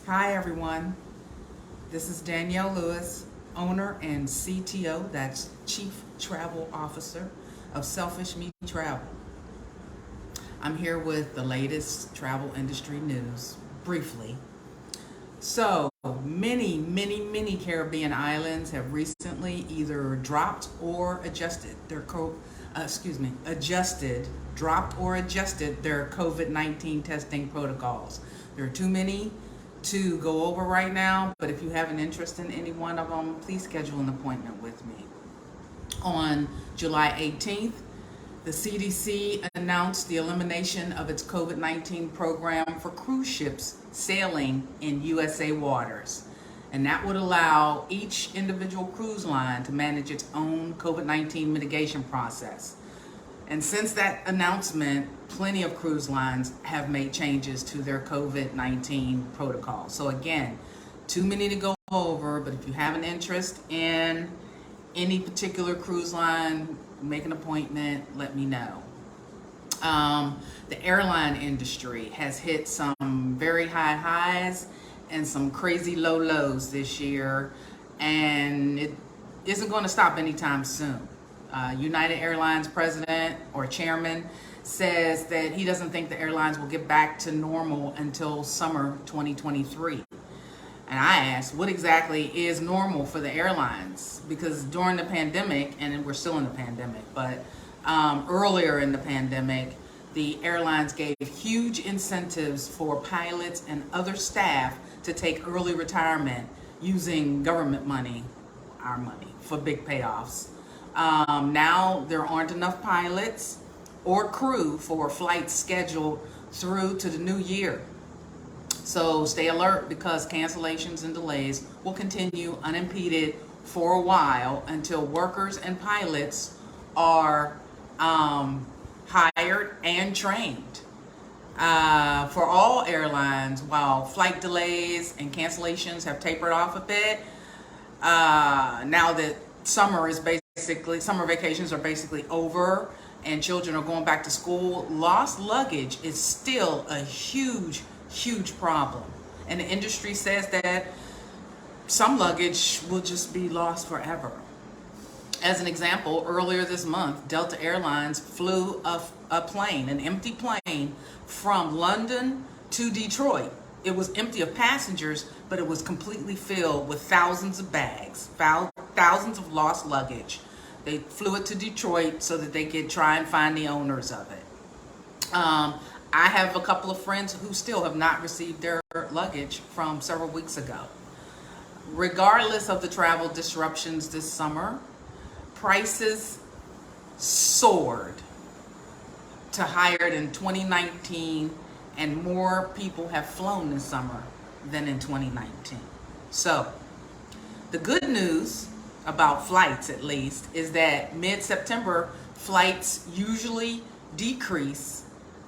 Hi everyone, this is Danielle Lewis, owner and CTO, that's Chief Travel Officer of Selfish Me Travel. I'm here with the latest travel industry news, briefly. So, many Caribbean islands have recently either dropped or adjusted their COVID-19 testing protocols. There are too many to go over right now, but if you have an interest in any one of them, please schedule an appointment with me. On July 18th, the CDC announced the elimination of its COVID-19 program for cruise ships sailing in USA waters. And that would allow each individual cruise line to manage its own COVID-19 mitigation process. And since that announcement, plenty of cruise lines have made changes to their COVID-19 protocol. So again, too many to go over, but if you have an interest in any particular cruise line, make an appointment, let me know. The airline industry has hit some very high highs and some crazy low lows this year, and it isn't going to stop anytime soon. United Airlines president or chairman says that he doesn't think the airlines will get back to normal until summer 2023. And I asked, what exactly is normal for the airlines? Because during the pandemic, and we're still in the pandemic, but earlier in the pandemic, the airlines gave huge incentives for pilots and other staff to take early retirement using government money, our money, for big payoffs. Now there aren't enough pilots or crew for flights scheduled through to the new year. So stay alert, because cancellations and delays will continue unimpeded for a while until workers and pilots are hired and trained. For all airlines, while flight delays and cancellations have tapered off a bit, now that summer vacations are basically over and children are going back to school, lost luggage is still a huge problem. And the industry says that some luggage will just be lost forever. As an example, earlier this month, Delta Airlines flew an empty plane from London to Detroit. It was empty of passengers, but it was completely filled with thousands of bags, thousands of lost luggage. They flew it to Detroit so that they could try and find the owners of it. I have a couple of friends who still have not received their luggage from several weeks ago. Regardless of the travel disruptions this summer, prices soared to higher than 2019, and more people have flown this summer than in 2019. So, the good news about flights, at least, is that mid-September flights usually decrease,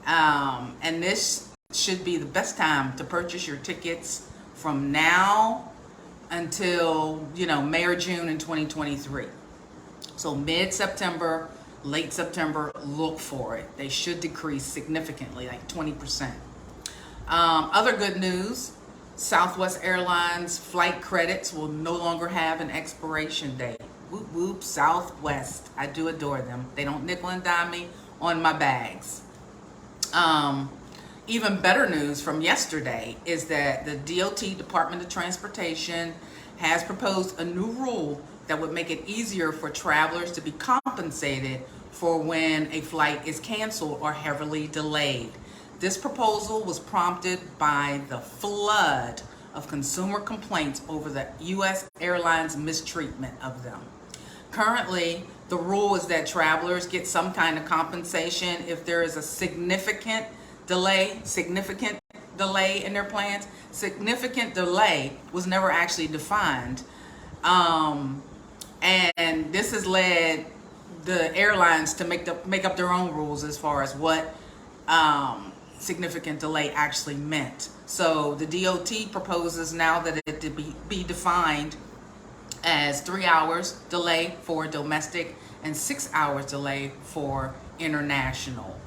and this should be the best time to purchase your tickets from now until May or June in 2023. So mid-September, late September, look for it. They should decrease significantly, like 20%. Other good news, Southwest Airlines flight credits will no longer have an expiration date. Whoop whoop, Southwest. I do adore them. They don't nickel and dime me on my bags. Even better news from yesterday is that the DOT, Department of Transportation, has proposed a new rule that would make it easier for travelers to be compensated for when a flight is canceled or heavily delayed. This proposal was prompted by the flood of consumer complaints over the U.S. Airlines mistreatment of them. Currently, the rule is that travelers get some kind of compensation if there is a significant delay in their plans. Significant delay was never actually defined. And this has led the airlines to make up their own rules as far as what significant delay actually meant. So the DOT proposes now that it to be defined as 3 hours delay for domestic and 6 hours delay for international.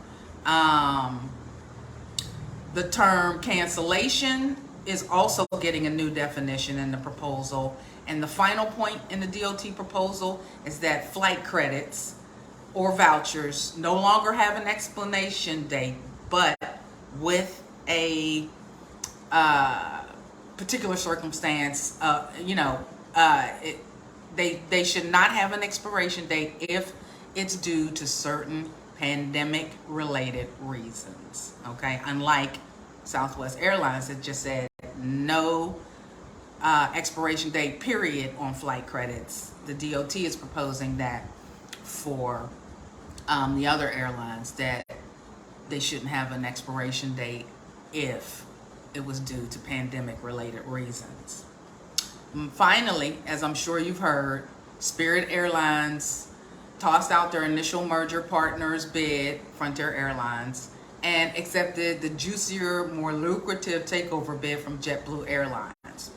The term cancellation is also getting a new definition in the proposal. And the final point in the DOT proposal is that flight credits or vouchers no longer have an explanation date, but with a particular circumstance, they should not have an expiration date if it's due to certain pandemic related reasons. Okay, unlike Southwest Airlines, it just said no expiration date period on flight credits. The DOT is proposing that for the other airlines, that they shouldn't have an expiration date if it was due to pandemic related reasons. Finally, as I'm sure you've heard, Spirit Airlines tossed out their initial merger partners bid, Frontier Airlines, and accepted the juicier, more lucrative takeover bid from JetBlue Airlines.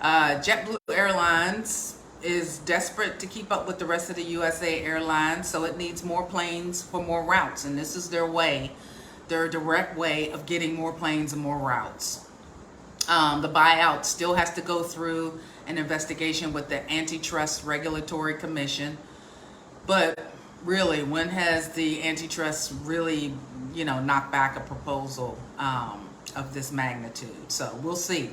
JetBlue Airlines is desperate to keep up with the rest of the USA Airlines, so it needs more planes for more routes, and this is their direct way of getting more planes and more routes. The buyout still has to go through an investigation with the Antitrust Regulatory Commission, but really, when has the antitrust really, knocked back a proposal of this magnitude? So we'll see.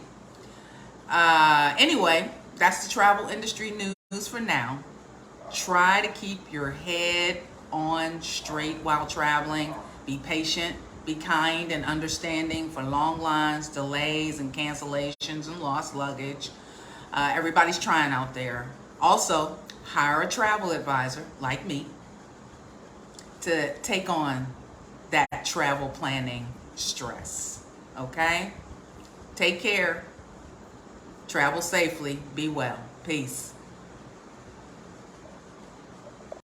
Anyway, that's the travel industry news for now. Try to keep your head on straight while traveling. Be patient, be kind and understanding for long lines, delays and cancellations and lost luggage. Everybody's trying out there. Also, hire a travel advisor like me to take on that travel planning stress. Okay? Take care. Travel safely. Be well. Peace.